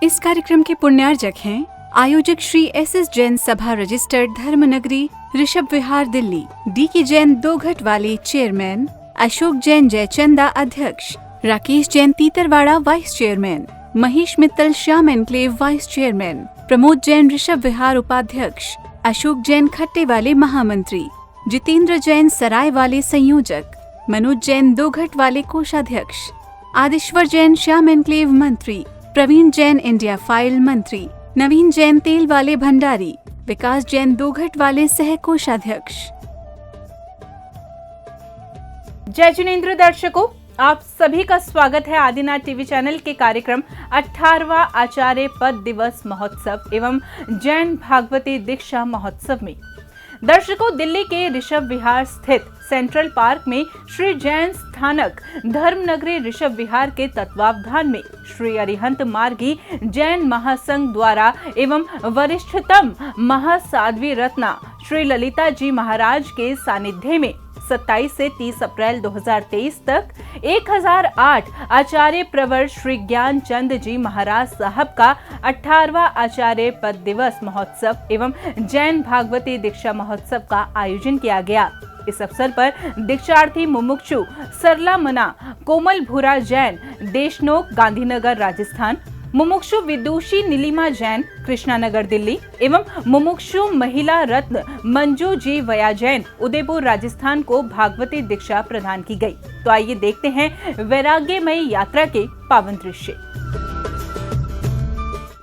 इस कार्यक्रम के पुण्यार्जक हैं आयोजक Shri S Jain Sabha registered Dharmnagri Rishabh Vihar Delhi, D Jain दोघट वाले चेयरमैन, अशोक जैन जयचंदा अध्यक्ष, Rakesh Jain Titarwada vice chairman, Mahesh Mittal Shyam Enclave vice chairman, Pramod Jain Rishabh Vihar उपाध्यक्ष, अशोक जैन खट्टे वाले महामंत्री, जितेंद्र जैन सराय वाले संयोजक, मनोज जैन दोघट वाले कोषाध्यक्ष, आदिश्वर जैन श्याम एनक्लेव मंत्री, प्रवीण जैन इंडिया फाइल मंत्री, नवीन जैन तेल वाले भंडारी, विकास जैन दोघट वाले सह कोषाध्यक्ष। जय जिनेंद्र दर्शकों, आप सभी का स्वागत है आदिनाथ टीवी चैनल के कार्यक्रम 18वां आचार्य पद दिवस महोत्सव एवं जैन भागवती दीक्षा महोत्सव में। दर्शकों, दिल्ली के ऋषभ विहार स्थित सेंट्रल पार्क में श्री जैन स्थानक धर्मनगरी ऋषभ विहार के तत्वावधान में श्री अरिहंत मार्गी जैन महासंघ द्वारा एवं वरिष्ठतम महासाध्वी रत्ना श्री ललिता जी महाराज के सानिध्य में 27 से 30 अप्रैल 2023 तक 1008 आचार्य प्रवर श्री ज्ञान चंद जी महाराज साहब का 18वां आचार्य पद दिवस महोत्सव एवं जैन भागवती दीक्षा महोत्सव का आयोजन किया गया। इस अवसर पर दीक्षार्थी मुमुक्षु सरला मना कोमल भूरा जैन देशनोक गांधीनगर राजस्थान, मुमुक्षु विदुषी नीलिमा जैन कृष्णानगर दिल्ली एवं मुमुक्षु महिला रत्न मंजू जी वया जैन उदयपुर राजस्थान को भागवती दीक्षा प्रदान की गई। तो आइए देखते हैं वैराग्यमयी यात्रा के पावन दृश्य।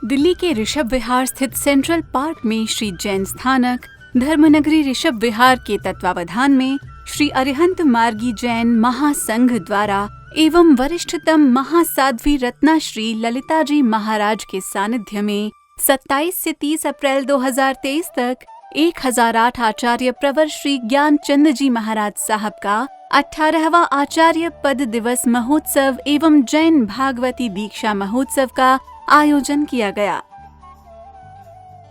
दिल्ली के ऋषभ विहार स्थित सेंट्रल पार्क में श्री जैन स्थानक धर्मनगरी ऋषभ विहार के तत्वावधान में श्री अरिहंत मार्गी जैन महासंघ द्वारा एवं वरिष्ठतम महासाध्वी रत्ना श्री ललिता जी महाराज के सानिध्य में 27 से 30 अप्रैल 2023 तक 1008 आचार्य प्रवर श्री ज्ञान चंद जी महाराज साहब का 18वां आचार्य पद दिवस महोत्सव एवं जैन भागवती दीक्षा महोत्सव का आयोजन किया गया।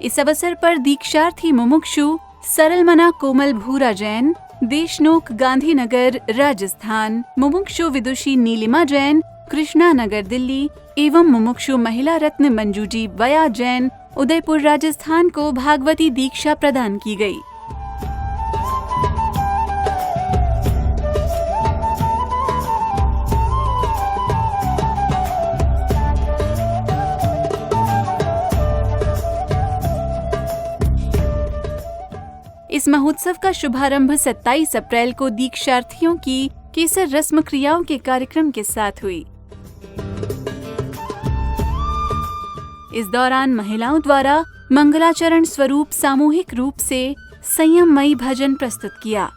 इस अवसर पर दीक्षार्थी मुमुक्षु सरलमना कोमल भूरा जैन देशनोक गांधीनगर राजस्थान, मुमुक्षु विदुषी नीलिमा जैन कृष्णानगर दिल्ली एवं मुमुक्षु महिला रत्न मंजू जी वया जैन उदयपुर राजस्थान को भागवती दीक्षा प्रदान की गई। इस महोत्सव का शुभारंभ 27 अप्रैल को दीक्षार्थियों की केसर रस्म क्रियाओं के कार्यक्रम के साथ हुई। इस दौरान महिलाओं द्वारा मंगलाचरण स्वरूप सामूहिक रूप से संयममयी भजन प्रस्तुत किया।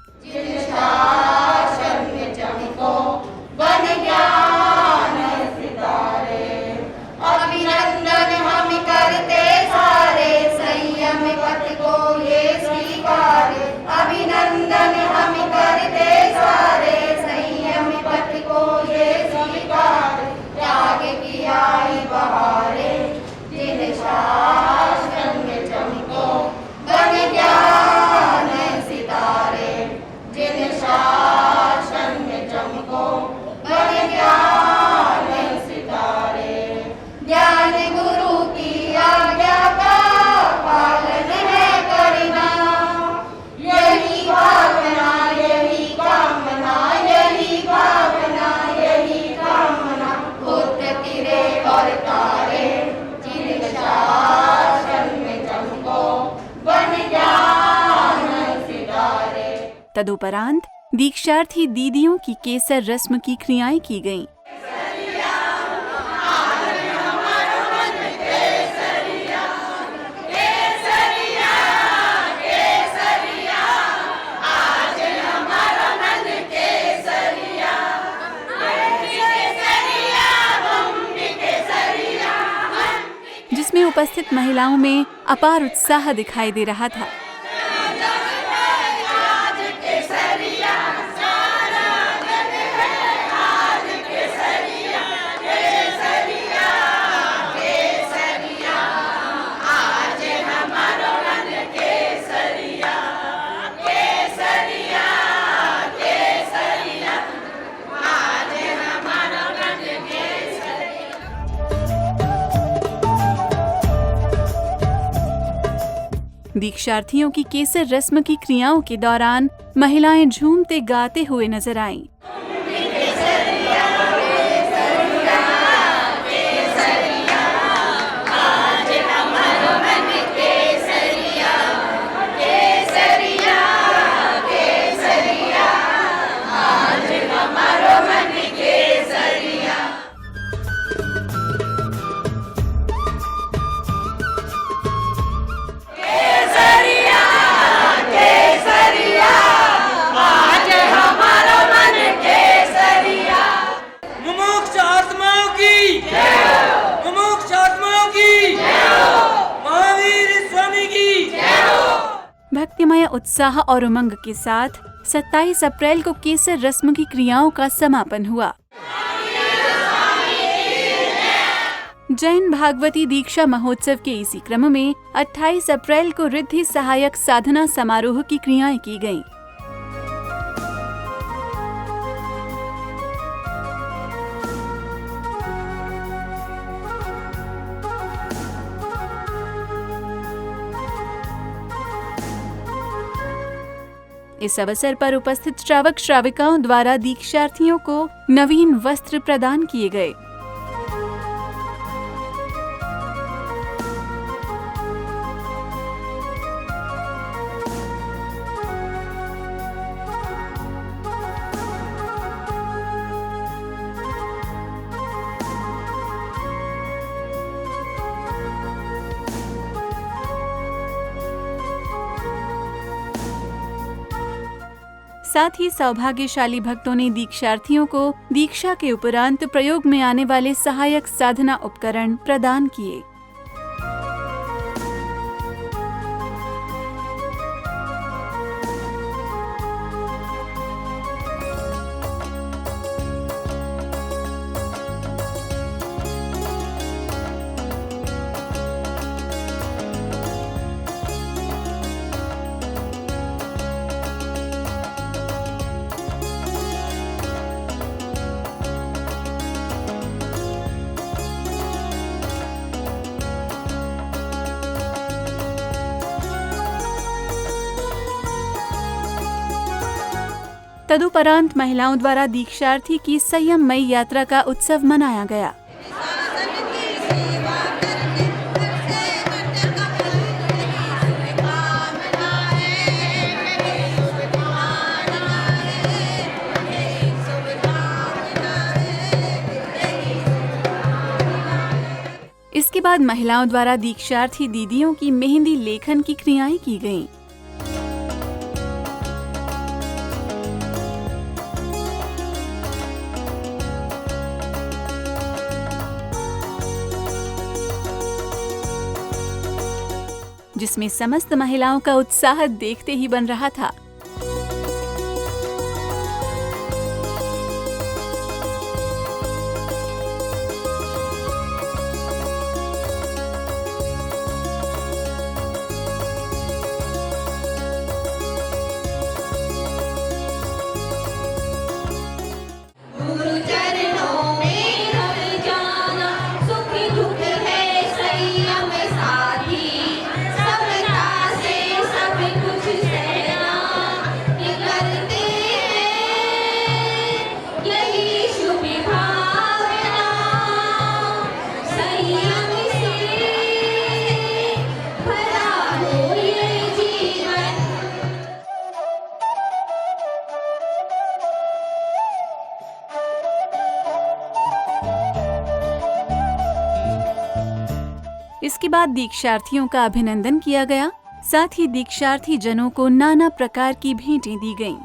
अभिनंदन हम करते सारे संयम पथ को ये स्वीकार, त्याग की आई बहारे जिन शासन में चमको बन ज्ञान सितारे, जिन शासन में चमको बन ज्ञान सितारे। ज्ञान गुरु की आज्ञा का पालन है करना, यही भावना यही कामना, यही भावना यही कामना, बुद्ध तिरे और तारे जिन शासन में चमको बन ज्ञान सितारे। तदुपरांत दीक्षार्थी दीदियों की केसर रस्म की क्रियाएं की गईं। जिसमें उपस्थित महिलाओं में अपार उत्साह दिखाई दे रहा था। दीक्षार्थियों की केसर रस्म की क्रियाओं के दौरान महिलाएं झूमते गाते हुए नजर आईं। मुमुक्ष आत्माओं की मुमुक्ष आत्माओं की महावीर स्वामी की। भक्तिमय उत्साह और उमंग के साथ 27 अप्रैल को केसर रस्म की क्रियाओं का समापन हुआ। जैन भागवती दीक्षा महोत्सव के इसी क्रम में 28 अप्रैल को रिद्धि सहायक साधना समारोह की क्रियाएं की गईं। इस अवसर पर उपस्थित श्रावक श्राविकाओं द्वारा दीक्षार्थियों को नवीन वस्त्र प्रदान किए गए। साथ ही सौभाग्यशाली भक्तों ने दीक्षार्थियों को दीक्षा के उपरांत प्रयोग में आने वाले सहायक साधना उपकरण प्रदान किए। तदुपरांत महिलाओं द्वारा दीक्षार्थी की संयममयी यात्रा का उत्सव मनाया गया। इसके बाद महिलाओं द्वारा दीक्षार्थी दीदियों की मेहंदी लेखन की क्रियाएं की गईं। जिसमें समस्त महिलाओं का उत्साह देखते ही बन रहा था। इसके बाद दीक्षार्थियों का अभिनंदन किया गया। साथ ही दीक्षार्थी जनों को नाना प्रकार की भेंटें दी गईं।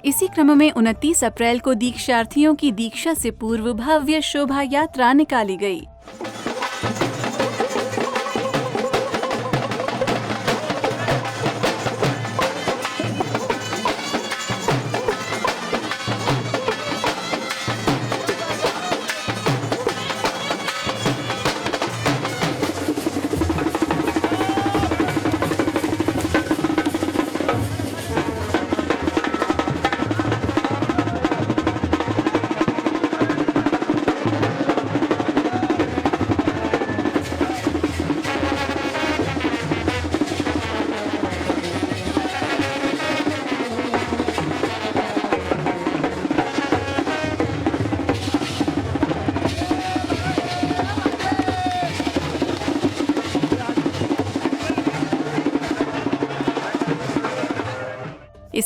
इसी क्रम में 29 अप्रैल को दीक्षार्थियों की दीक्षा से पूर्व भव्य शोभा यात्रा निकाली गई।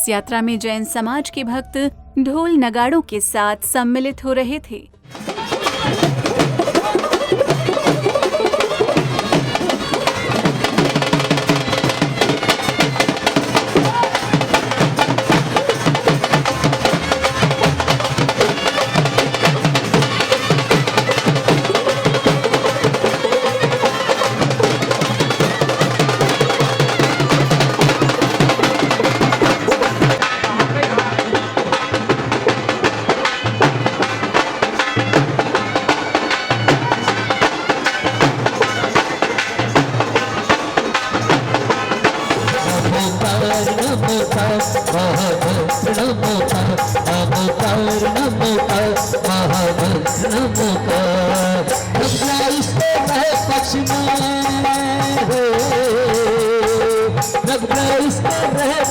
इस यात्रा में जैन समाज के भक्त ढोल नगाड़ों के साथ सम्मिलित हो रहे थे।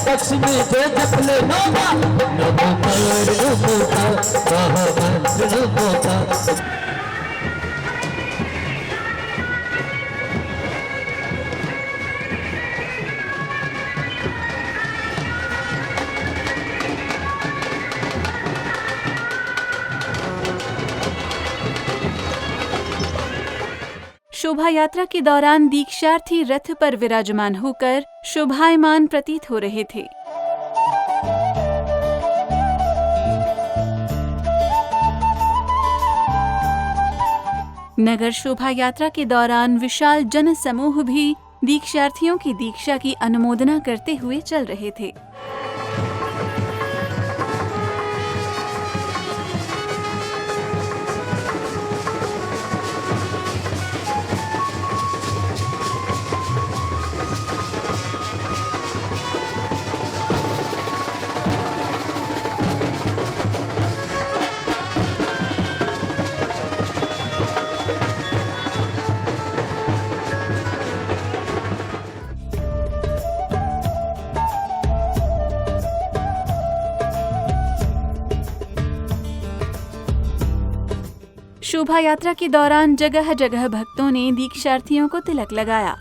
पक्ष में जो जपले नमो शोभा यात्रा के दौरान दीक्षार्थी रथ पर विराजमान होकर शोभायमान प्रतीत हो रहे थे। नगर शोभा यात्रा के दौरान विशाल जन समूह भी दीक्षार्थियों की दीक्षा की अनुमोदना करते हुए चल रहे थे। शोभा यात्रा के दौरान जगह जगह भक्तों ने दीक्षार्थियों को तिलक लगाया।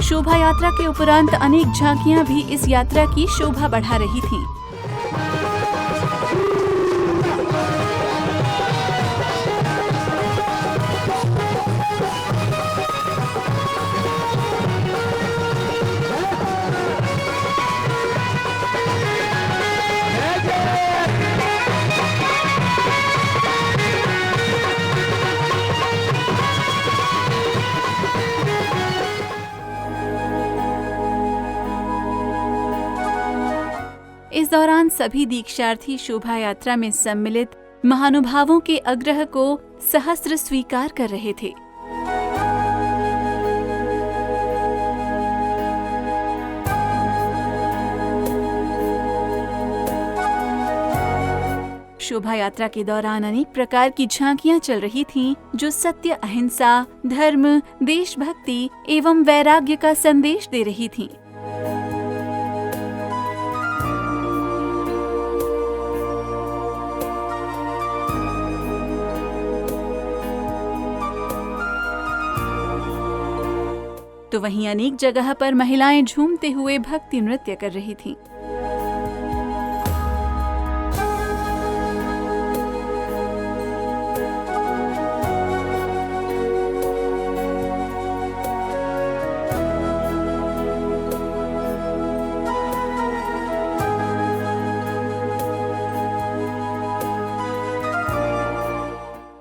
शोभा यात्रा के उपरांत अनेक झांकियां भी इस यात्रा की शोभा बढ़ा रही थीं। इस दौरान सभी दीक्षार्थी शोभा यात्रा में सम्मिलित महानुभावों के आग्रह को सहस्त्र स्वीकार कर रहे थे। शोभा यात्रा के दौरान अनेक प्रकार की झांकियां चल रही थीं, जो सत्य, अहिंसा, धर्म, देशभक्ति एवं वैराग्य का संदेश दे रही थीं। तो वहीं अनेक जगह पर महिलाएं झूमते हुए भक्ति नृत्य कर रही थीं।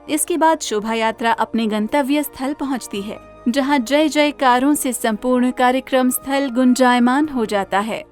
इसके बाद शोभा यात्रा अपने गंतव्य स्थल पहुंचती है, जहां जय जयकारों से संपूर्ण कार्यक्रम स्थल गुंजायमान हो जाता है।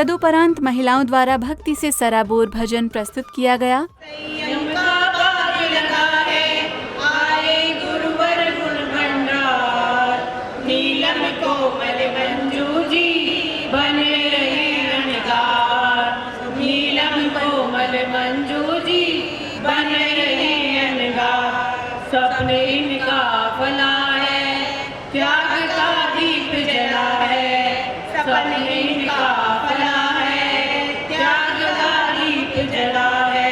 तदुपरांत महिलाओं द्वारा भक्ति से सराबोर भजन प्रस्तुत किया गया। संयम का बाज लगा है, आए गुरुवर गुण भंडार। नीलम कोमल मंजू जी बने रही अनगार। नीलम कोमल मंजू जी बने रही अनगार। सपने इनका फला है, त्याग का दीप जला है। सपने इनका फला है, त्याग का दीप जला है।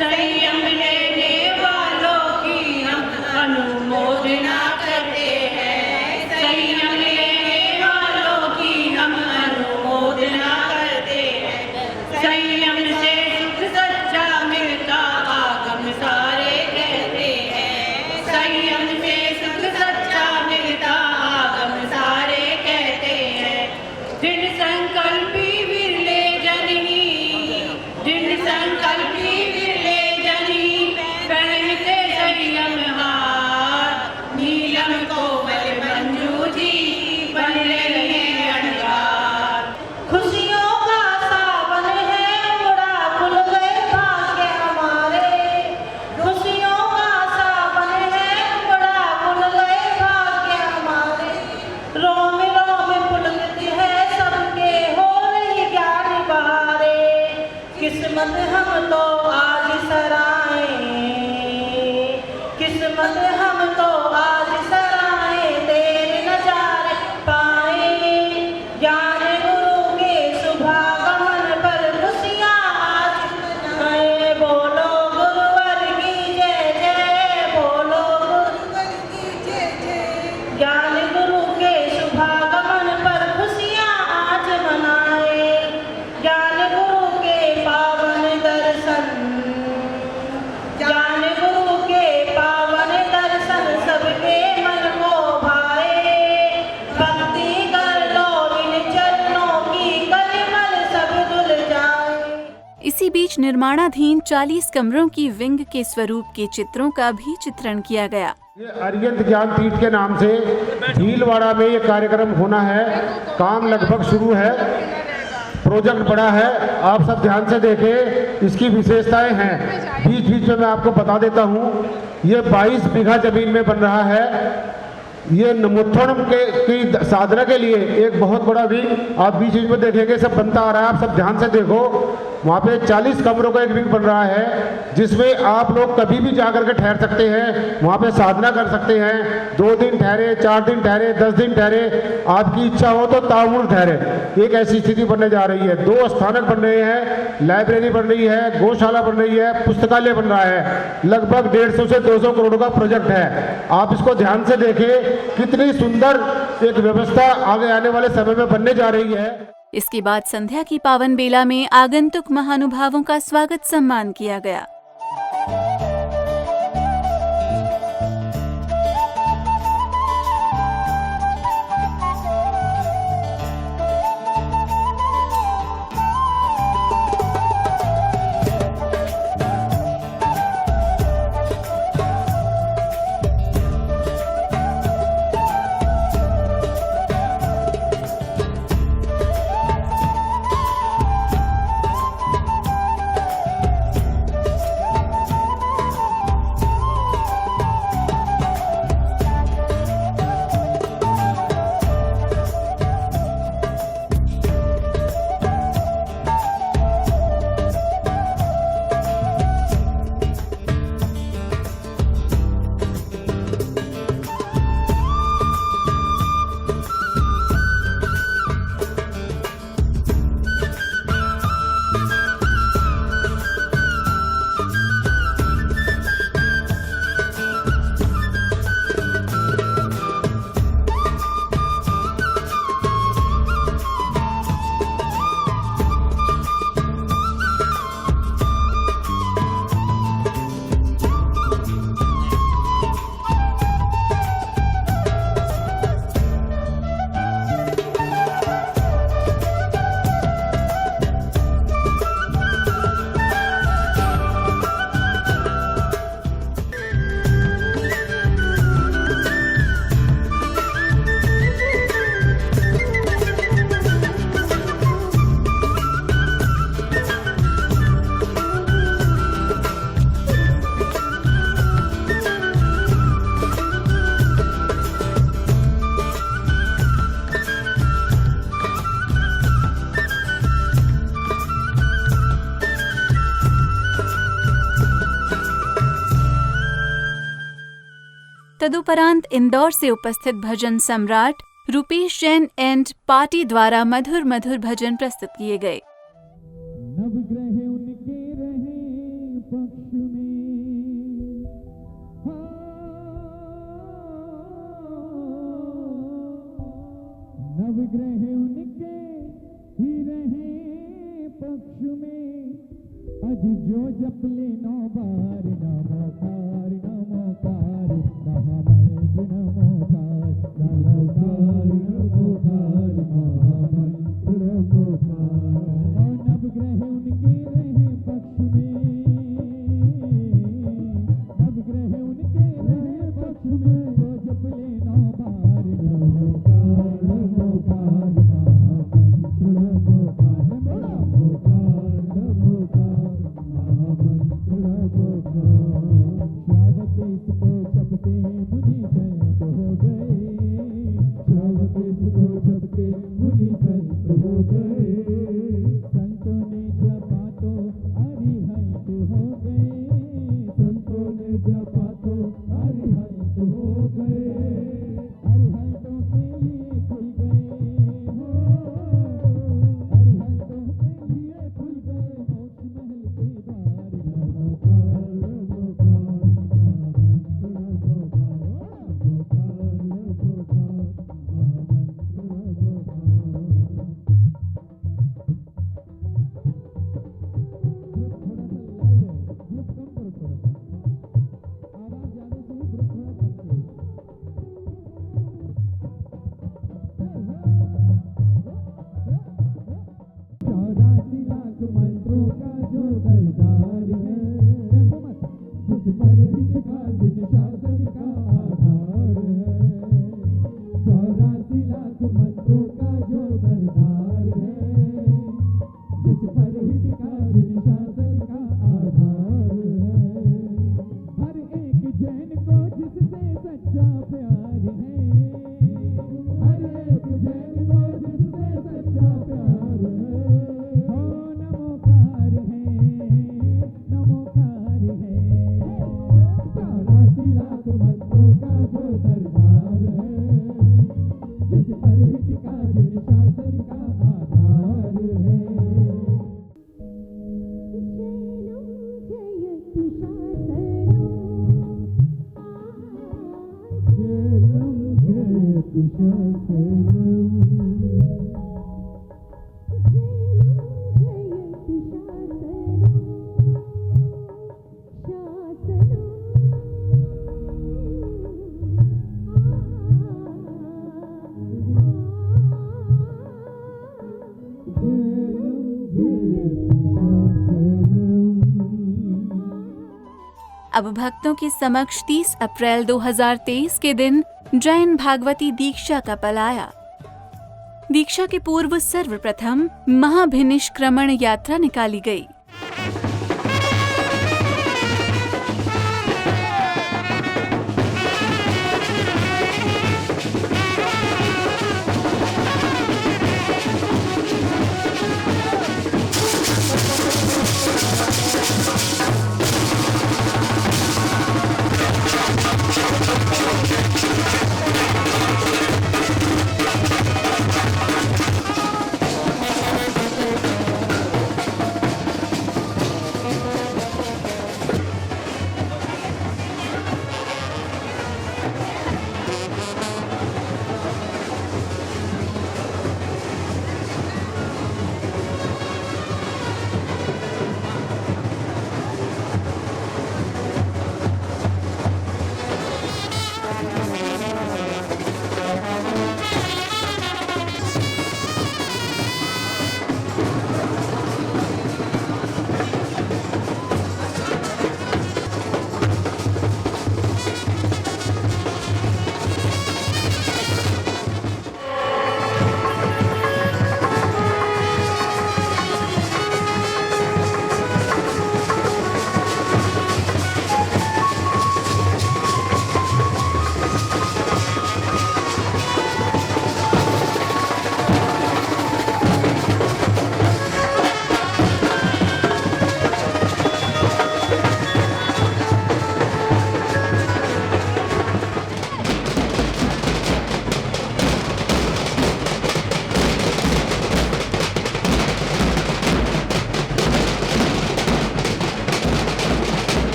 संयम लेने वालों की हम अनुमोदना करते हैं। संयम लेने वालों की हम अनुमोदना करते हैं। संयम से सुख सच्चा मिलता आगम सारे कहते हैं। संयम से सुख सच्चा मिलता आगम सारे कहते हैं। दृढ़ संकल्पी विरले जननी, दृढ़ संकल्पी विरले जननी, पहनते संयम हार। नीलम कोमल मंजू जी बने रहे अनगार। खुशियों का सावन है, उड़ा खुल गए भाग्य हमारे। खुशियों का सावन है, उड़ा खुल गए भाग्य हमारे। रोम रोम पुलकित है सबके, हो रही ज्ञान बहारे। किस्मत हम तो आज सराए, किस्मत हम तो आज सराए। देर नजारे पाए, ज्ञान गुरु के शुभागमन पर खुशियाँ आज मनाए। बोलो गुरुवर की जय जय, बोलो गुरुवर की जय जय। ज्ञान गुरु के शुभागमन पर खुशियाँ आज मनाए। ज्ञान गुरु के पावन दर्शन, ज्ञान गुरु के पावन दर्शन सबके मन को भाए। भक्ति कर लो इन चरणों की, कलिमल सब धुल जाए। इसी बीच निर्माणाधीन 40 कमरों की विंग के स्वरूप के चित्रों का भी चित्रण किया गया। ये अरिहंत ज्ञानपीठ के नाम से भीलवाड़ा में ये कार्यक्रम होना है। काम लगभग शुरू है, प्रोजेक्ट बड़ा है, आप सब ध्यान से देखें। इसकी विशेषताएं हैं, बीच बीच में मैं आपको बता देता हूँ। ये 22 बीघा जमीन में बन रहा है। ये नमुत्थण की साधना के लिए एक बहुत बड़ा विंग आप बीच बीच में देखेंगे, सब बनता आ रहा है। आप सब ध्यान से देखो, वहाँ पे 40 कमरों का एक विंग बन रहा है, जिसमें आप लोग कभी भी जा करके ठहर सकते हैं। वहाँ पे साधना कर सकते हैं। 2 दिन ठहरे, 4 दिन ठहरे, 10 दिन ठहरे, आपकी इच्छा हो तो तामुल ठहरे। एक ऐसी स्थिति बनने जा रही है। 2 स्थानक बन रहे हैं, लाइब्रेरी बन रही है, गौशाला बन रही है, पुस्तकालय बन रहा है। लगभग 150 से 200 करोड़ का प्रोजेक्ट है। आप इसको ध्यान से देखें, कितनी सुंदर एक व्यवस्था आगे आने वाले समय में बनने जा रही है। इसके बाद संध्या की पावन बेला में आगंतुक महानुभावों का स्वागत सम्मान किया गया। तदुपरांत इंदौर से उपस्थित भजन सम्राट रुपेश जैन एंड पार्टी द्वारा मधुर मधुर भजन प्रस्तुत किए गए। नवग्रह उनके रहे पक्ष में, नवग्रह उनके ही रहे पक्ष में, अज जो जप ले 9 बार नमोकार नमोकार महामंत्र नमोकार नमोकार नमोकार महामंत्र नमोकार। नवग्रह उनके रहे पक्ष में, नवग्रह उनके रहे पक्ष में, जो जप ले 9 बार नमोकार नमोकार महामंत्र नमोकार नमोकार नमोकार महामंत्र नमोकार। श्रावक इसको जपके मुनि संत हो गए, श्रावक इसको जपके मुनि संत हो गए, संतों ने जपा तो अरिहंत हो गए, संतों ने जपा तो अरिहंत हो गए, अरिहंतों के लिए खुल गए हो, अरिहंतों के लिए खुल गए मोक्ष महल के द्वार। नमोकार नमोकार महामंत्र नमोकार नमोकार नमोकार महामंत्र नमोकार। थोड़ा सा लाउड है, ग्रुप कम करो, थोड़ा सा आवाज ज्यादा से ही ग्रुप थोड़ा कम चाहिए। 84 लाख मंत्रों का जो सरदार है, टेम्पो मत, जिस पर हित का जिन शासन का आधार है, 84 लाख मंत्रों का जो सरदार है, जिस पर हित का जिन शासन का आधार है, हर एक जैन को जिससे सच्चा प्यार है, हर एक जैन को जिससे सच्चा प्यार है, हो नमोकार है नमोकार है। 84 लाख मंत्रों का जो सरदार है, जिस पर हित का जिन शासन का आधार है। अब भक्तों के समक्ष 30 अप्रैल 2023 के दिन जैन भागवती दीक्षा का पल आया। दीक्षा के पूर्व सर्वप्रथम महाभिनिष्क्रमण यात्रा निकाली गई।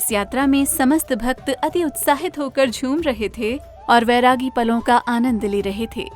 इस यात्रा में समस्त भक्त अति उत्साहित होकर झूम रहे थे और वैरागी पलों का आनंद ले रहे थे।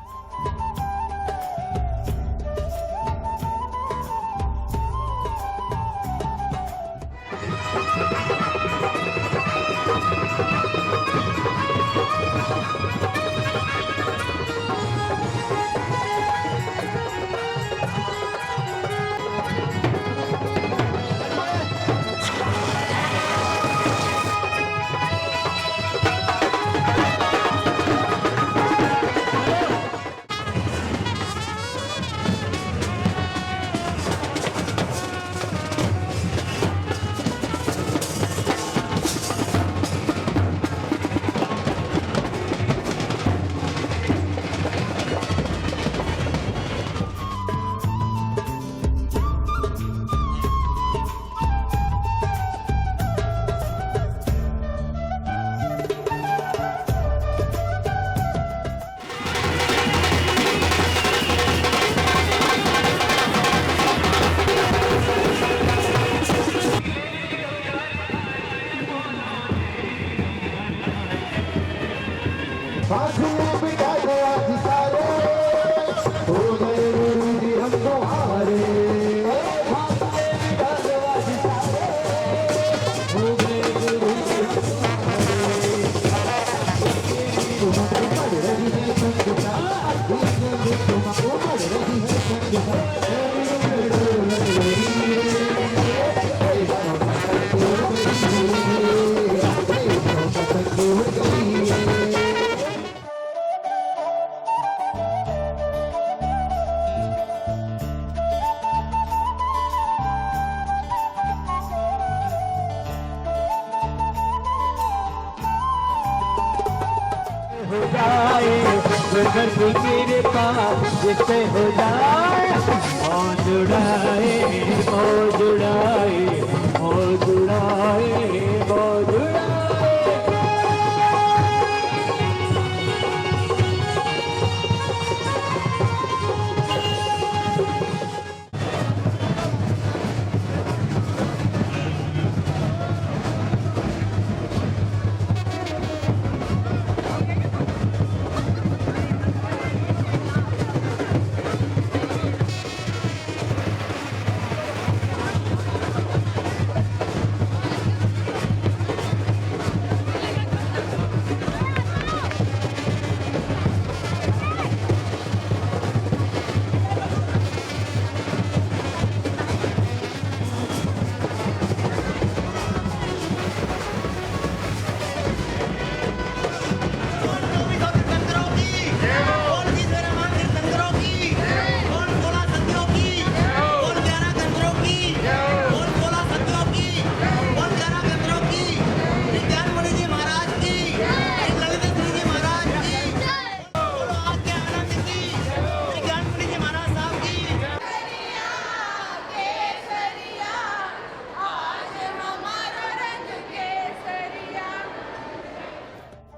हो जाए गुरगर की कृपा जिससे हो जाए हो जुड़ाए हो जुड़ाए हो जुड़ाए हो जुड़ाए।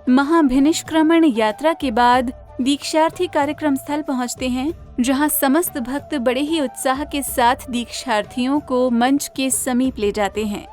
महाभिनिष्क्रमण यात्रा के बाद दीक्षार्थी कार्यक्रम स्थल पहुंचते हैं, जहां समस्त भक्त बड़े ही उत्साह के साथ दीक्षार्थियों को मंच के समीप ले जाते हैं।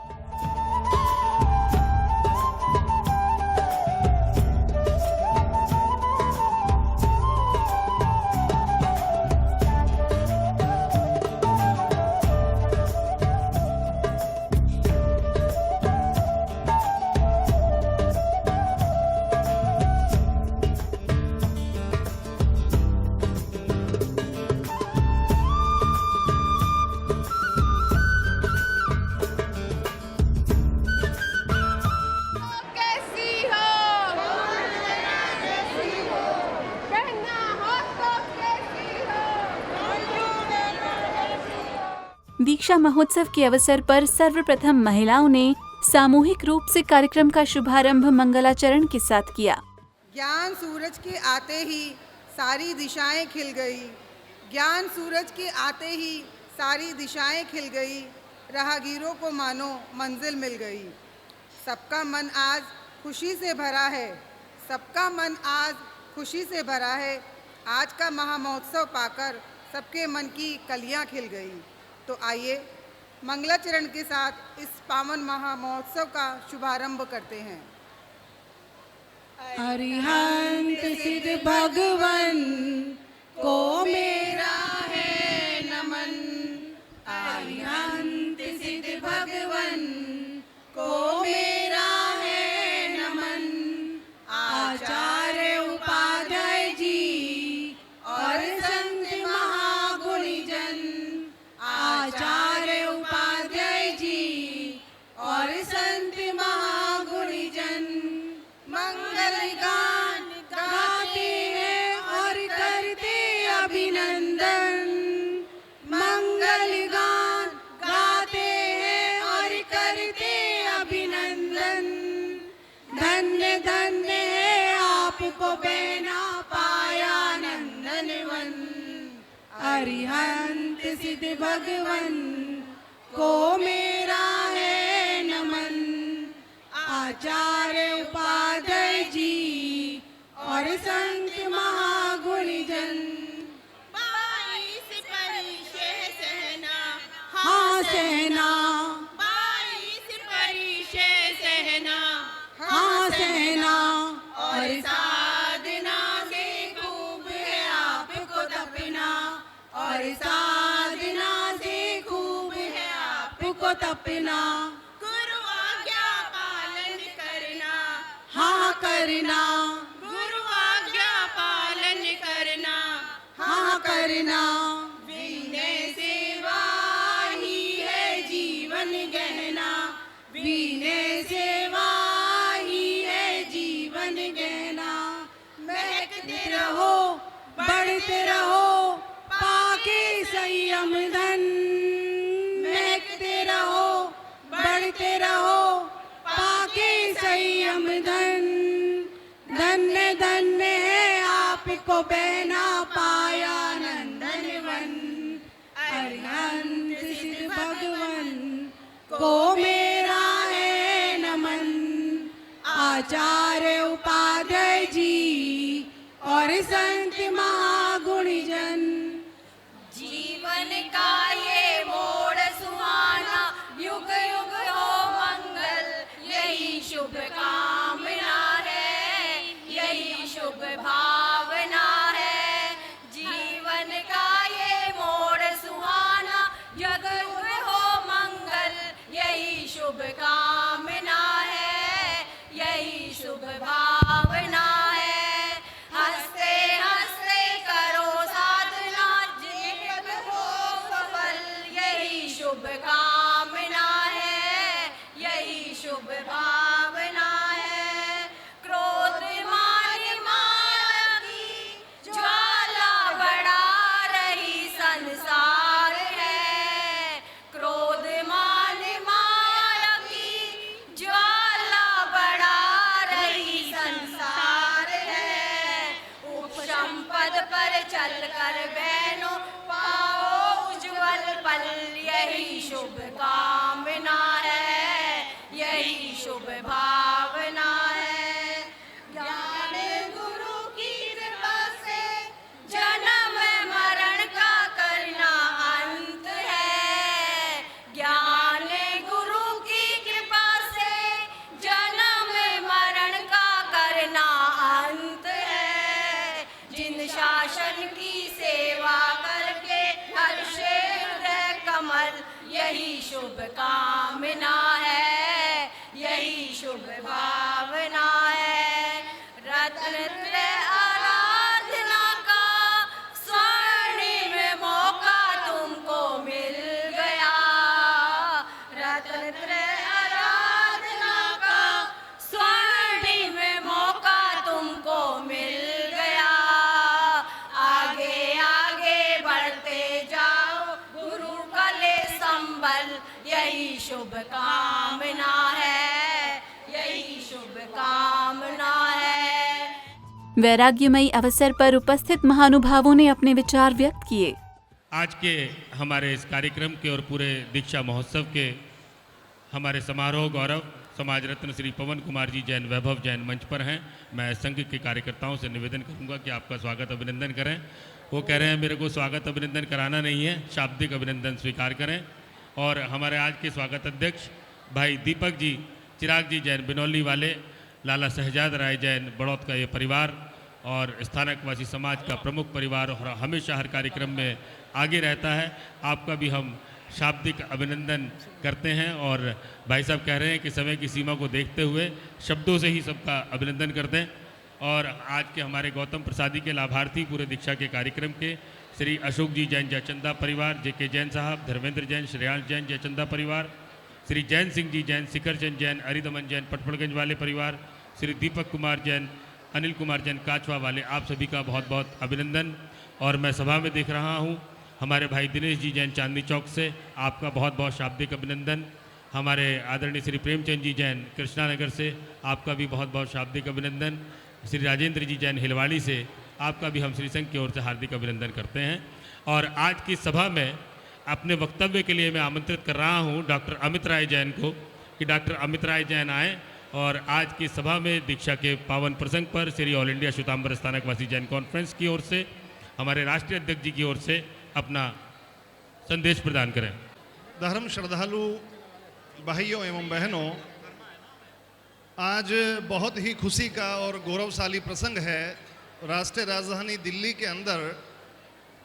दीक्षा महोत्सव के अवसर पर सर्वप्रथम महिलाओं ने सामूहिक रूप से कार्यक्रम का शुभारंभ मंगलाचरण के साथ किया। ज्ञान सूरज के आते ही सारी दिशाएं खिल गई, ज्ञान सूरज के आते ही सारी दिशाएं खिल गई, राहगीरों को मानो मंजिल मिल गई। सबका मन आज खुशी से भरा है, सबका मन आज खुशी से भरा है। आज का महामहोत्सव पाकर सबके मन की कलियां खिल गई। तो आइए मंगलाचरण के साथ इस पावन महामहोत्सव का शुभारंभ करते हैं। अरिहंत सिद्ध भगवन को मेरा है नमन, अरिहंत सिद्ध भगवन को मेरा है नमन। आचार्य उपाध्याय जी और संत महागुणीजन, आचार्य उपाध्याय जी और संत महागुणीजन मंगल गान गाते हैं और करते अभिनंदन, मंगल गान गाते हैं और करते अभिनंदन। धन्य धन्य है आपको बहना पाया नंदनवन, अरिहंत सिद्ध भगवन को मेरा है नमन। आचार्य उपाध्याय जी और संत महागुणीजन 22 परिचय सहना, हाँ सहना, 22 परिचय सहना, हाँ सहना। और साधना से खूब है आपको तपना, और साधना से खूब है आपको तपना। गुरु आज्ञा पालन करना, हाँ करना, गुरु आज्ञा पालन करना, हाँ करना। विनय सेवा ही है जीवन गहना, विनय सेवा ही है जीवन गहना। महकते रहो बढ़ते रहो पाके संयम धन, महकते रहो बढ़ते रहो पाके संयम धन। धन्य धन्य है आपको बहना पाया नंदनवन, अरिहंत सिद्ध भगवन को मेरा है नमन। आचार्य उपाध्याय जी और संत महागुणीजन जीवन का ये मोड़ सुहाना, युग युग हो मंगल यही शुभ कामना है, यही शुभ भावना है। जीवन का ये मोड़ सुहाना, युग युग हो मंगल यही शुभ कामना है, यही शुभ भावना है। हंसते हंसते करो साधना, जीवन हो सफल यही शुभ कामना है, यही शुभ भावना है। क्रोध मान माया की ज्वाला बढ़ा रही संसार है, क्रोध मान माया की ज्वाला बढ़ा रही संसार है। उपशम पद पर चलकर बहनों पाओ उज्ज्वल पल यही शुभ कामना है, यही शुभ भावना है। ज्ञान गुरु की कृपा से जन्म मरण का करना अंत है, ज्ञान गुरु की कृपा से जन्म मरण का करना अंत है। जिन शासन की सेवा करके हर्षे हृदय कमल यही शुभ कामना है, यही शुभ भावना है। रत्न त्रय आराधना का स्वर्णिम मौका तुमको मिल गया, रत्न त्रय आराधना का स्वर्णिम मौका तुमको मिल गया। आगे आगे बढ़ते जाओ गुरु कले संबल यही शुभ कामना है, यही शुभ कामना है। वैराग्यमयी अवसर पर उपस्थित महानुभावों ने अपने विचार व्यक्त किए। आज के हमारे इस कार्यक्रम के और पूरे दीक्षा महोत्सव के हमारे समारोह गौरव समाज रत्न श्री पवन कुमार जी जैन वैभव जैन मंच पर हैं। मैं संघ के कार्यकर्ताओं से निवेदन करूंगा कि आपका स्वागत अभिनंदन करें। वो कह रहे हैं मेरे को स्वागत अभिनंदन कराना नहीं है, शाब्दिक अभिनंदन स्वीकार करें और हमारे आज के स्वागत अध्यक्ष भाई दीपक जी, चिराग जी जैन बिनौली वाले, लाला शहजाद राय जैन बड़ौत का ये परिवार और स्थानकवासी समाज का प्रमुख परिवार और हमेशा हर कार्यक्रम में आगे रहता है। आपका भी हम शाब्दिक अभिनंदन करते हैं और भाई साहब कह रहे हैं कि समय की सीमा को देखते हुए शब्दों से ही सबका अभिनंदन करते हैं। और आज के हमारे गौतम प्रसादी के लाभार्थी पूरे दीक्षा के कार्यक्रम के श्री अशोक जी जैन जयचंदा परिवार, जेके जैन साहब, धर्मेंद्र जैन, श्रेयांश जैन जयचंदा परिवार, श्री जैन सिंह जी जैन, शिखर चंद जैन, अरिदमन जैन पटपड़गंज वाले परिवार, श्री दीपक कुमार जैन, अनिल कुमार जैन काचवा वाले, आप सभी का बहुत बहुत अभिनंदन। और मैं सभा में देख रहा हूँ हमारे भाई दिनेश जी जैन चांदनी चौक से, आपका बहुत बहुत शाब्दिक अभिनंदन। हमारे आदरणीय श्री प्रेमचंद जी जैन कृष्णानगर से, आपका भी बहुत बहुत शाब्दिक अभिनंदन। श्री राजेंद्र जी जैन हिलवाड़ी से, आपका भी हम श्री संघ की ओर से हार्दिक अभिनंदन करते हैं। और आज की सभा में अपने वक्तव्य के लिए मैं आमंत्रित कर रहा हूँ डॉक्टर अमित राय जैन को कि डॉक्टर अमित राय जैन आएँ और आज की सभा में दीक्षा के पावन प्रसंग पर Shri all India Shwetambar Sthanakvasi Jain conference की ओर से, हमारे राष्ट्रीय अध्यक्ष जी की ओर से अपना संदेश प्रदान करें। धर्म श्रद्धालु भाइयों एवं बहनों, आज बहुत ही खुशी का और गौरवशाली प्रसंग है। राष्ट्रीय राजधानी दिल्ली के अंदर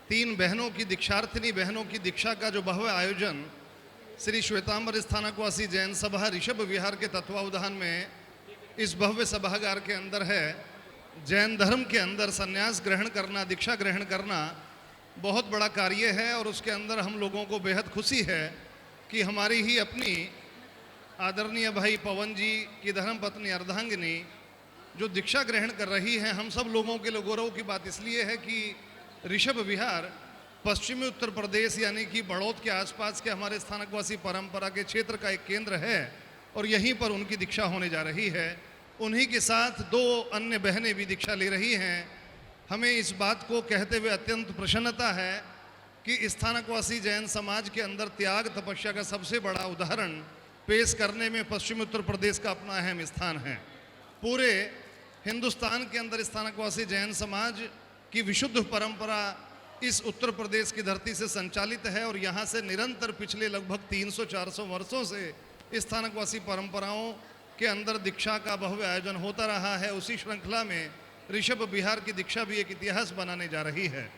3 बहनों की, दीक्षार्थिनी बहनों की दीक्षा का जो भव्य आयोजन श्री श्वेतांबर स्थानकवासी जैन सभा ऋषभ विहार के तत्वावधान में इस भव्य सभागार के अंदर है। जैन धर्म के अंदर संन्यास ग्रहण करना, दीक्षा ग्रहण करना बहुत बड़ा कार्य है और उसके अंदर हम लोगों को बेहद खुशी है कि हमारी ही अपनी आदरणीय भाई पवन जी की धर्मपत्नी अर्धांगिनी जो दीक्षा ग्रहण कर रही हैं। हम सब लोगों के लिए गौरव की बात इसलिए है कि ऋषभ विहार पश्चिमी उत्तर प्रदेश यानी कि बड़ौत के आसपास के हमारे स्थानकवासी परंपरा के क्षेत्र का एक केंद्र है और यहीं पर उनकी दीक्षा होने जा रही है। उन्हीं के साथ 2 अन्य बहनें भी दीक्षा ले रही हैं। हमें इस बात को कहते हुए अत्यंत प्रसन्नता है कि स्थानकवासी जैन समाज के अंदर त्याग तपस्या का सबसे बड़ा उदाहरण पेश करने में पश्चिमी उत्तर प्रदेश का अपना अहम स्थान है। पूरे हिंदुस्तान के अंदर स्थानकवासी जैन समाज की विशुद्ध परंपरा इस उत्तर प्रदेश की धरती से संचालित है और यहाँ से निरंतर पिछले लगभग 300-400 वर्षों से स्थानकवासी परंपराओं के अंदर दीक्षा का भव्य आयोजन होता रहा है। उसी श्रृंखला में ऋषभ विहार की दीक्षा भी एक इतिहास बनाने जा रही है।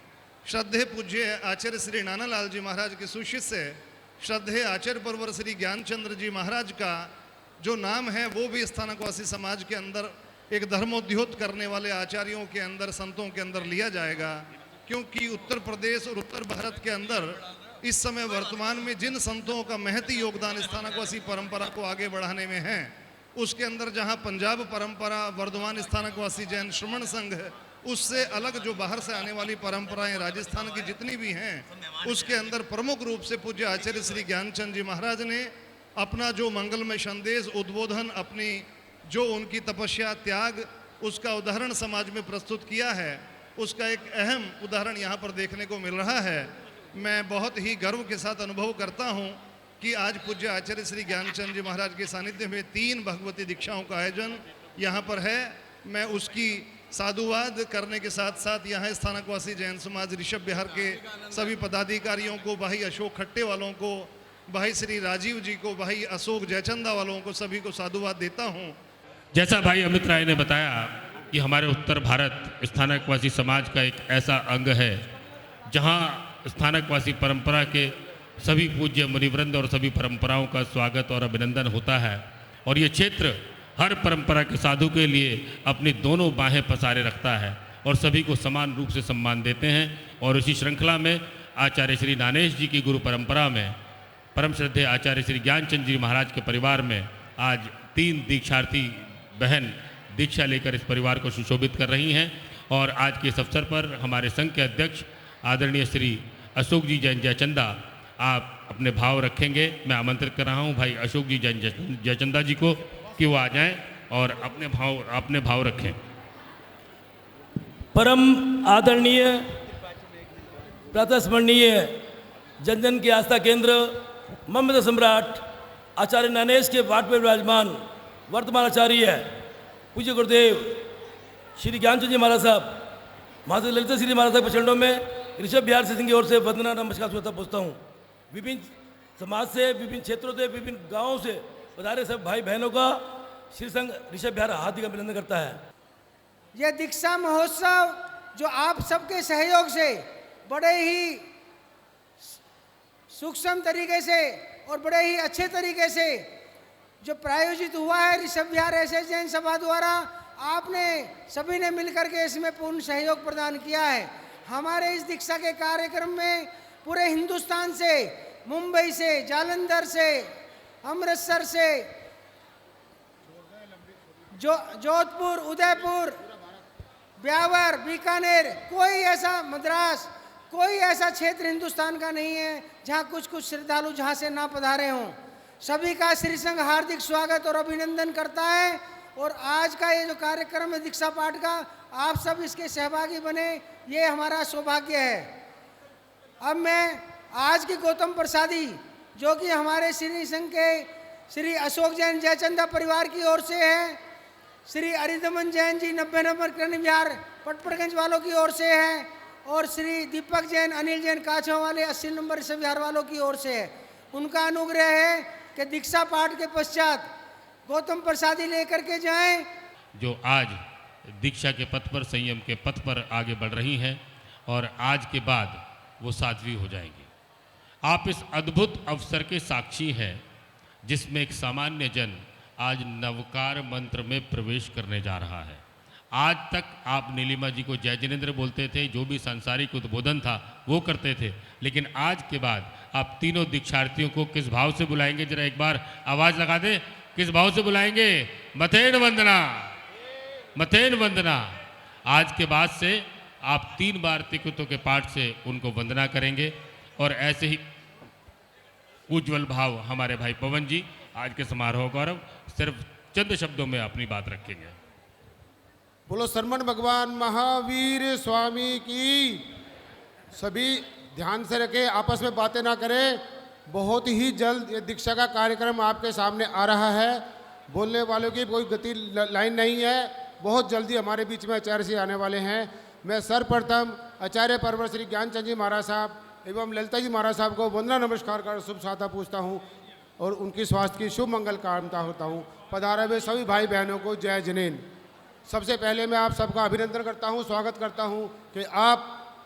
श्रद्धेय पूज्य आचार्य श्री नानालाल जी महाराज के सुशिष्य श्रद्धेय आचार्य परवर श्री ज्ञानचंद्र जी महाराज का जो नाम है वो भी स्थानकवासी समाज के अंदर एक धर्मोद्योत करने वाले आचार्यों के अंदर, संतों के अंदर लिया जाएगा। क्योंकि उत्तर प्रदेश और उत्तर भारत के अंदर इस समय वर्तमान में जिन संतों का महती योगदान स्थानकवासी परंपरा को आगे बढ़ाने में है, उसके अंदर जहां पंजाब परंपरा, वर्धमान स्थानकवासी जैन श्रमण संघ, उससे अलग जो बाहर से आने वाली परंपराएं राजस्थान की जितनी भी हैं, उसके अंदर प्रमुख रूप से पूज्य आचार्य श्री ज्ञानचंद जी महाराज ने अपना जो मंगलमय संदेश, उद्बोधन, अपनी जो उनकी तपस्या, त्याग, उसका उदाहरण समाज में प्रस्तुत किया है। उसका एक अहम उदाहरण यहाँ पर देखने को मिल रहा है। मैं बहुत ही गर्व के साथ अनुभव करता हूँ कि आज पूज्य आचार्य श्री ज्ञानचंद जी महाराज के सानिध्य में 3 भगवती दीक्षाओं का आयोजन यहाँ पर है। मैं उसकी साधुवाद करने के साथ साथ यहाँ स्थानकवासी जैन समाज ऋषभ विहार के सभी पदाधिकारियों को, भाई अशोक खट्टे वालों को, भाई श्री राजीव जी को, भाई अशोक जयचंदा वालों को, सभी को साधुवाद देता हूँ। जैसा भाई अमित राय ने बताया कि हमारे उत्तर भारत स्थानकवासी समाज का एक ऐसा अंग है जहाँ स्थानकवासी परंपरा के सभी पूज्य मुनिवृंद और सभी परंपराओं का स्वागत और अभिनंदन होता है। और ये क्षेत्र हर परंपरा के साधु के लिए अपनी दोनों बाहें पसारे रखता है और सभी को समान रूप से सम्मान देते हैं। और इसी श्रृंखला में आचार्य श्री नानेश जी की गुरु परंपरा में परम श्रद्धेय आचार्य श्री ज्ञानचंद जी महाराज के परिवार में आज 3 दीक्षार्थी बहन दीक्षा लेकर इस परिवार को सुशोभित कर रही हैं। और आज के इस अवसर पर हमारे संघ के अध्यक्ष आदरणीय श्री अशोक जी जैन जयचंदा आप अपने भाव रखेंगे। मैं आमंत्रित कर रहा हूं भाई अशोक जी जैन जयचंदा जी को कि वो आ जाएं और अपने भाव रखें। परम आदरणीय प्रातस्मरणीय जन जन की आस्था केंद्र ममता सम्राट आचार्य नानेश के पाठ में विराजमान वर्तमान आचार्य पूज्य गुरुदेव श्री ज्ञानचंद जी महाराज साहब, महाराज ललित श्री महाराज साहब के चरणों में ऋषभ विहार सिंह की ओर से वंदना नमस्कार श्रोता पूछता हूँ। विभिन्न समाज से, विभिन्न क्षेत्रों से, विभिन्न गांवों से पधारे सब भाई बहनों का श्री संघ ऋषभ विहार हार्दिक अभिनंदन करता है। यह दीक्षा महोत्सव जो आप सबके सहयोग से बड़े ही सूक्ष्म तरीके से और बड़े ही अच्छे तरीके से जो प्रायोजित हुआ है ऋषभ विहार ऐसे जैन सभा द्वारा, आपने सभी ने मिलकर के इसमें पूर्ण सहयोग प्रदान किया है। हमारे इस दीक्षा के कार्यक्रम में पूरे हिंदुस्तान से, मुंबई से, जालंधर से, अमृतसर से, जोधपुर, उदयपुर, ब्यावर, बीकानेर, कोई ऐसा मद्रास, कोई ऐसा क्षेत्र हिंदुस्तान का नहीं है जहाँ कुछ श्रद्धालु जहाँ से ना पधारे हों। सभी का श्री संघ हार्दिक स्वागत और अभिनंदन करता है। और आज का ये जो कार्यक्रम है दीक्षा पाठ का, आप सब इसके सहभागी बने, ये हमारा सौभाग्य है। अब मैं आज की गौतम प्रसादी जो कि हमारे श्री संघ के श्री अशोक जैन जयचंदा परिवार की ओर से है, श्री अरिदमन जैन जी 90 नंबर कर्ण विहार पटपड़गंज वालों की ओर से है, और श्री दीपक जैन, अनिल जैन काछों वाले 80 नंबर ऋषभ विहार वालों की ओर से है। उनका अनुग्रह है कि दीक्षा पाठ के पश्चात गौतम प्रसादी लेकर के जाएं। जो आज दीक्षा के पथ पर, संयम के पथ पर आगे बढ़ रही हैं और आज के बाद वो साध्वी हो जाएंगी। आप इस अद्भुत अवसर के साक्षी हैं जिसमें एक सामान्य जन आज नवकार मंत्र में प्रवेश करने जा रहा है। आज तक आप नीलिमा जी को जय जिनेंद्र बोलते थे, जो भी सांसारिक उद्बोधन था वो करते थे, लेकिन आज के बाद आप तीनों दीक्षार्थियों को किस भाव से बुलाएंगे? जरा एक बार आवाज लगा दें, किस भाव से बुलाएंगे? मथेन वंदना, मथेन वंदना। आज के बाद से आप 3 बार तिकुतों के पाठ से उनको वंदना करेंगे। और ऐसे ही उज्जवल भाव हमारे भाई पवन जी आज के समारोह गौरव सिर्फ चंद शब्दों में अपनी बात रखेंगे। बोलो शरमन भगवान महावीर स्वामी की। सभी ध्यान से रखें, आपस में बातें ना करें। बहुत ही जल्द ये दीक्षा का कार्यक्रम आपके सामने आ रहा है। बोलने वालों की कोई गति लाइन नहीं है। बहुत जल्दी हमारे बीच में आचार्य जी आने वाले हैं। मैं सर्वप्रथम आचार्य परवर श्री ज्ञानचंद जी महाराज साहब एवं ललिता जी महाराज साहब को वंदना नमस्कार कर शुभ साधा पूछता हूँ और उनकी स्वास्थ्य की शुभ मंगल कामना होता हूँ। पधारे हुए सभी भाई बहनों को जय जिनेन। सबसे पहले मैं आप सबका अभिनंदन करता हूँ, स्वागत करता हूँ कि आप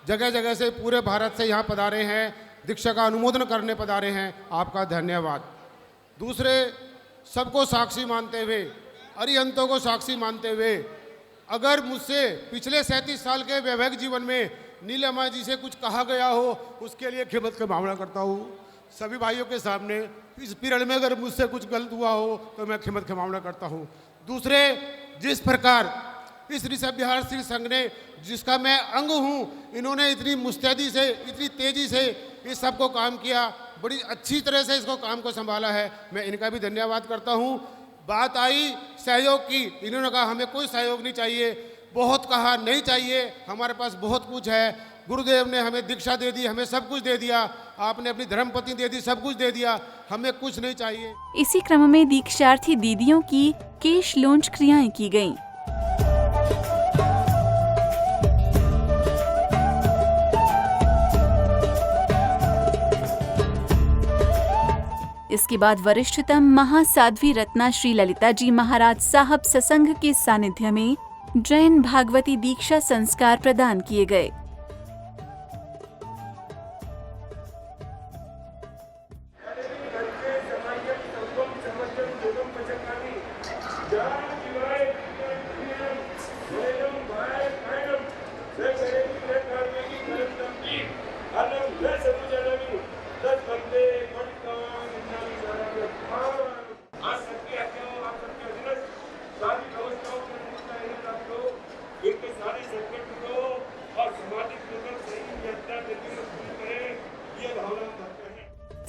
जगह जगह से पूरे भारत से यहाँ पधारे हैं, दीक्षा का अनुमोदन करने पधारे हैं। आपका धन्यवाद। दूसरे, सबको साक्षी मानते हुए, अरिहंतों को साक्षी मानते हुए, अगर मुझसे पिछले 37 साल के वैवाहिक जीवन में नीलिमा जी से कुछ कहा गया हो, उसके लिए खिदमत का मामला करता हूँ सभी भाइयों के सामने। इस पीरियड में अगर मुझसे कुछ गलत हुआ हो तो मैं खिदमत का मामला करता हूँ। दूसरे, जिस प्रकार इस ऋषभ विहार श्री संघ ने, जिसका मैं अंग हूँ, इन्होंने इतनी मुस्तैदी से, इतनी तेजी से इस सबको काम किया, बड़ी अच्छी तरह से इसको काम को संभाला है। मैं इनका भी धन्यवाद करता हूँ। बात आई सहयोग की, इन्होंने कहा हमें कोई सहयोग नहीं चाहिए, बहुत कहा नहीं चाहिए, हमारे पास बहुत कुछ है। गुरुदेव ने हमें दीक्षा दे दी, हमें सब कुछ दे दिया, आपने अपनी धर्मपत्नी दे दी, सब कुछ दे दिया, हमें कुछ नहीं चाहिए। इसी क्रम में दीक्षार्थी दीदियों की केश लॉन्च क्रियाएं की गईं। इसके बाद वरिष्ठतम महासाध्वी रत्ना श्री ललिता जी महाराज साहब ससंग के सानिध्य में जैन भागवती दीक्षा संस्कार प्रदान किए गए।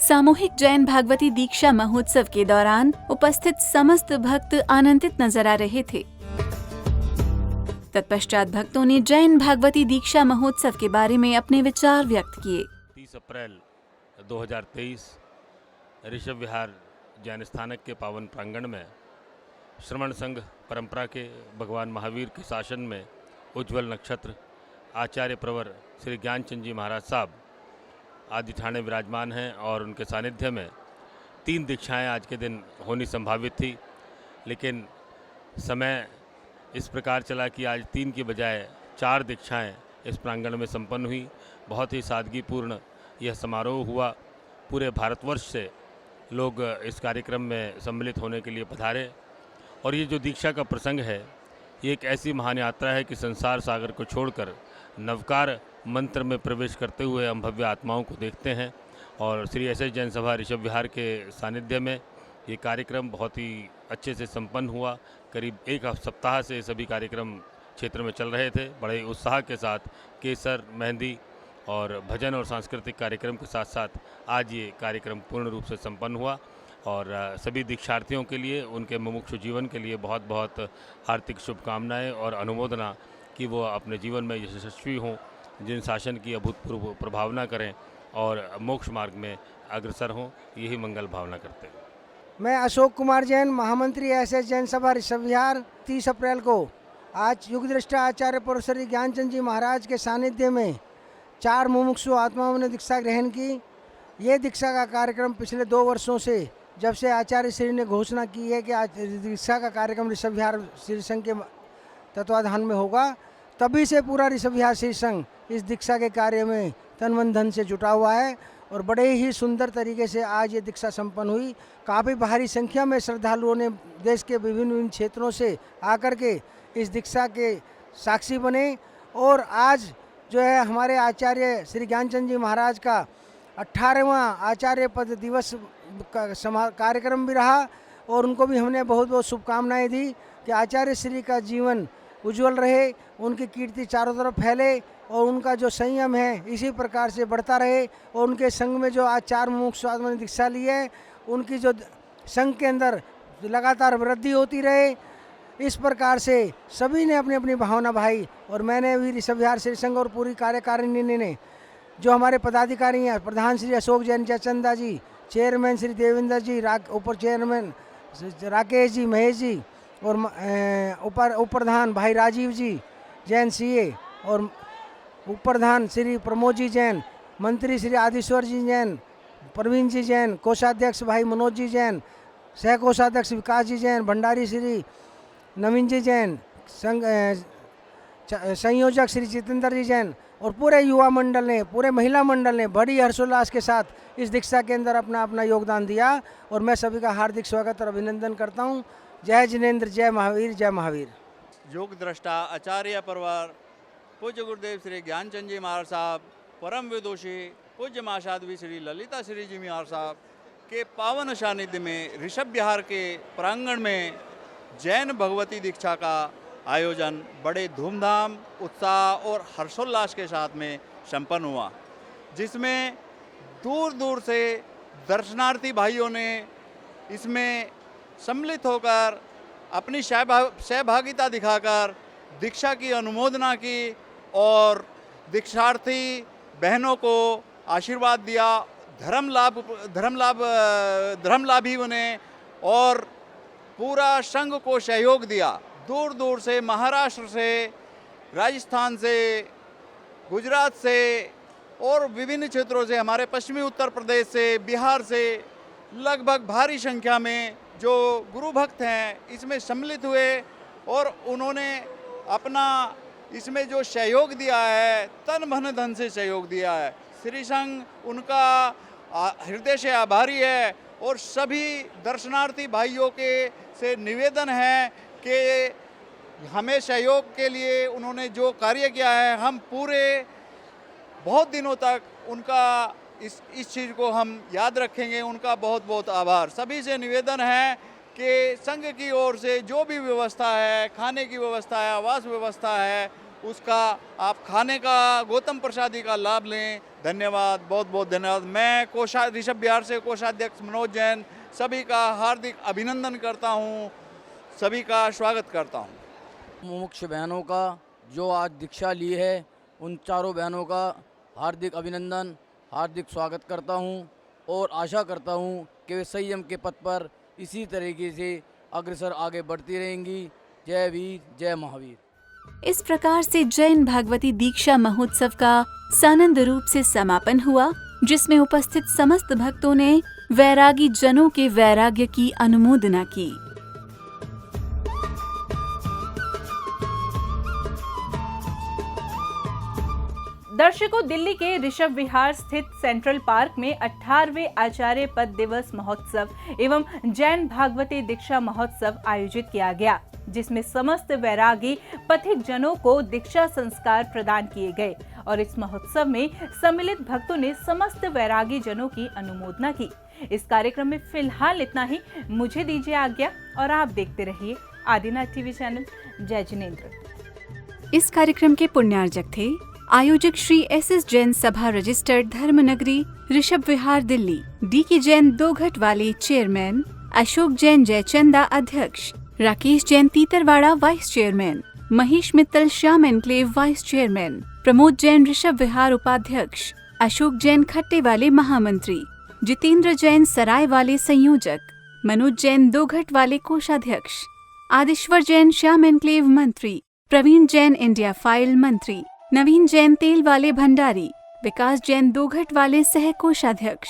सामूहिक जैन भागवती दीक्षा महोत्सव के दौरान उपस्थित समस्त भक्त आनंदित नजर आ रहे थे। तत्पश्चात भक्तों ने जैन भागवती दीक्षा महोत्सव के बारे में अपने विचार व्यक्त किए। 30 अप्रैल 2023 ऋषभ विहार जैन स्थानक के पावन प्रांगण में श्रमण संघ परंपरा के भगवान महावीर के शासन में उज्जवल नक्षत्र आचार्य प्रवर श्री ज्ञानचंद जी महाराज साहब आदिठाने विराजमान हैं और उनके सानिध्य में 3 दीक्षाएं आज के दिन होनी संभावित थी, लेकिन समय इस प्रकार चला कि आज 3 की बजाय 4 दीक्षाएं इस प्रांगण में संपन्न हुई। बहुत ही सादगीपूर्ण यह समारोह हुआ। पूरे भारतवर्ष से लोग इस कार्यक्रम में सम्मिलित होने के लिए पधारे और ये जो दीक्षा का प्रसंग है, ये एक ऐसी महान यात्रा है कि संसार सागर को छोड़कर नवकार मंत्र में प्रवेश करते हुए हम भव्य आत्माओं को देखते हैं। और श्री एस.एस. जैन सभा ऋषभ विहार के सानिध्य में ये कार्यक्रम बहुत ही अच्छे से संपन्न हुआ। करीब 1 सप्ताह से सभी कार्यक्रम क्षेत्र में चल रहे थे। बड़े उत्साह के साथ केसर, मेहंदी और भजन और सांस्कृतिक कार्यक्रम के साथ साथ आज ये कार्यक्रम पूर्ण रूप से संपन्न हुआ। और सभी दीक्षार्थियों के लिए, उनके मुमुक्षु जीवन के लिए बहुत बहुत हार्दिक शुभकामनाएं और अनुमोदना कि वो अपने जीवन में यशस्वी हों, जिन शासन की अभूतपूर्व प्रभावना करें और मोक्ष मार्ग में अग्रसर हों, यही मंगल भावना करते हैं। मैं अशोक कुमार जैन, महामंत्री एस.एस. जैन सभा ऋषभ विहार, 30 अप्रैल को आज युगदृष्टा आचार्य परश्री ज्ञानचंद जी महाराज के सानिध्य में 4 मुमुक्षु आत्माओं ने दीक्षा ग्रहण की। ये दीक्षा का कार्यक्रम पिछले 2 वर्षों से, जब से आचार्य श्री ने घोषणा की है कि आज दीक्षा का कार्यक्रम ऋषभ विहार श्री संघ के तत्वाधान में होगा, तभी से पूरा ऋषभ विहार श्री संघ इस दीक्षा के कार्य में तन मन धन से जुटा हुआ है और बड़े ही सुंदर तरीके से आज ये दीक्षा संपन्न हुई। काफ़ी भारी संख्या में श्रद्धालुओं ने देश के विभिन्न क्षेत्रों से आकर के इस दीक्षा के साक्षी बने और आज जो है हमारे आचार्य श्री ज्ञानचंद जी महाराज का 18वां आचार्य पद दिवस का कार्यक्रम भी रहा और उनको भी हमने बहुत बहुत शुभकामनाएं दी कि आचार्य श्री का जीवन उज्जवल रहे, उनकी कीर्ति चारों तरफ फैले और उनका जो संयम है इसी प्रकार से बढ़ता रहे। और उनके संघ में जो आज 4 मुमुक्षु आत्मा ने दीक्षा ली है, उनकी जो संघ के अंदर लगातार वृद्धि होती रहे। इस प्रकार से सभी ने अपनी अपनी भावना भाई और मैंने भी ऋषभ विहार श्री संघ और पूरी कार्यकारिणी ने, जो हमारे पदाधिकारी हैं, प्रधान श्री अशोक जैन जयचंदा जी, चेयरमैन श्री देवेंद्र जी, उप चेयरमैन राकेश जी, महेश जी और उप प्रधान भाई राजीव जी जैन सीए और उप प्रधान श्री प्रमोद जी जैन, मंत्री श्री आदिश्वर जी जैन, प्रवीण जी जैन, कोषाध्यक्ष भाई मनोज जी जैन, सह कोषाध्यक्ष विकास जी जैन, भंडारी श्री नवीन जी जैन, संयोजक श्री जितेंद्र जी जैन और पूरे युवा मंडल ने, पूरे महिला मंडल ने बड़ी हर्षोल्लास के साथ इस दीक्षा के अंदर अपना अपना योगदान दिया और मैं सभी का हार्दिक स्वागत और अभिनंदन करता हूँ। जय जिनेंद्र, जय महावीर, जय महावीर। योग दृष्टा आचार्य परिवार पूज्य गुरुदेव श्री ज्ञानचंद जी महाराज साहब, परम विदुषी पूज्य माशादवी श्री ललिता श्री जी महाराज साहब के पावन सानिध्य में ऋषभ विहार के प्रांगण में जैन भगवती दीक्षा का आयोजन बड़े धूमधाम, उत्साह और हर्षोल्लास के साथ में संपन्न हुआ, जिसमें दूर दूर से दर्शनार्थी भाइयों ने इसमें सम्मिलित होकर अपनी सहभागिता दिखाकर दीक्षा की अनुमोदना की और दीक्षार्थी बहनों को आशीर्वाद दिया, धर्मलाभी बने और पूरा संघ को सहयोग दिया। दूर दूर से, महाराष्ट्र से, राजस्थान से, गुजरात से और विभिन्न क्षेत्रों से, हमारे पश्चिमी उत्तर प्रदेश से, बिहार से लगभग भारी संख्या में जो गुरु भक्त हैं इसमें सम्मिलित हुए और उन्होंने अपना इसमें जो सहयोग दिया है, तन मन धन से सहयोग दिया है। श्री संघ उनका हृदय से आभारी है और सभी दर्शनार्थी भाइयों के से निवेदन है कि हमें सहयोग के लिए उन्होंने जो कार्य किया है, हम पूरे बहुत दिनों तक उनका इस चीज़ को हम याद रखेंगे। उनका बहुत बहुत आभार। सभी से निवेदन है कि संघ की ओर से जो भी व्यवस्था है, खाने की व्यवस्था है, आवास व्यवस्था है, उसका आप खाने का, गौतम प्रसादी का लाभ लें। धन्यवाद, बहुत बहुत धन्यवाद। मैं ऋषभ विहार से कोषाध्यक्ष मनोज जैन सभी का हार्दिक अभिनंदन करता हूँ, सभी का स्वागत करता हूँ। मुमुक्ष बहनों का जो आज दीक्षा ली है, उन चारों बहनों का हार्दिक अभिनंदन, हार्दिक स्वागत करता हूँ और आशा करता हूँ कि वे संयम के पथ पर इसी तरीके से अग्रसर आगे बढ़ती रहेंगी। जय वीर, जय महावीर। इस प्रकार से जैन भागवती दीक्षा महोत्सव का सानंद रूप से समापन हुआ जिसमें उपस्थित समस्त भक्तों ने वैरागी जनों के वैराग्य की अनुमोदना की। दर्शकों, दिल्ली के ऋषभ विहार स्थित सेंट्रल पार्क में 18वें आचार्य पद दिवस महोत्सव एवं जैन भागवती दीक्षा महोत्सव आयोजित किया गया, जिसमें समस्त वैरागी पथिक जनों को दीक्षा संस्कार प्रदान किए गए और इस महोत्सव में सम्मिलित भक्तों ने समस्त वैरागी जनों की अनुमोदना की। इस कार्यक्रम में फिलहाल इतना ही। मुझे दीजिए आज्ञा और आप देखते रहिए आदिनाथ टीवी चैनल। जय जिनेंद्र। इस कार्यक्रम के पुण्यार्जक थे आयोजक Shri S Jain Sabha registered Dharmnagri Rishabh Vihar Delhi, D Jain दोघट वाले चेयरमैन, अशोक जैन जयचंदा अध्यक्ष, Rakesh Jain Titarwada vice chairman, Mahesh Mittal Shyam Enclave vice chairman, Pramod Jain Rishabh Vihar उपाध्यक्ष, अशोक जैन खट्टे वाले महामंत्री, जितेंद्र जैन सराय वाले संयोजक, मनोज जैन दोघट वाले कोषाध्यक्ष, आदिश्वर जैन श्याम एनक्लेव मंत्री, प्रवीण जैन इंडिया फाइल मंत्री, नवीन जैन तेल वाले भंडारी, विकास जैन दोघट वाले सह कोषाध्यक्ष,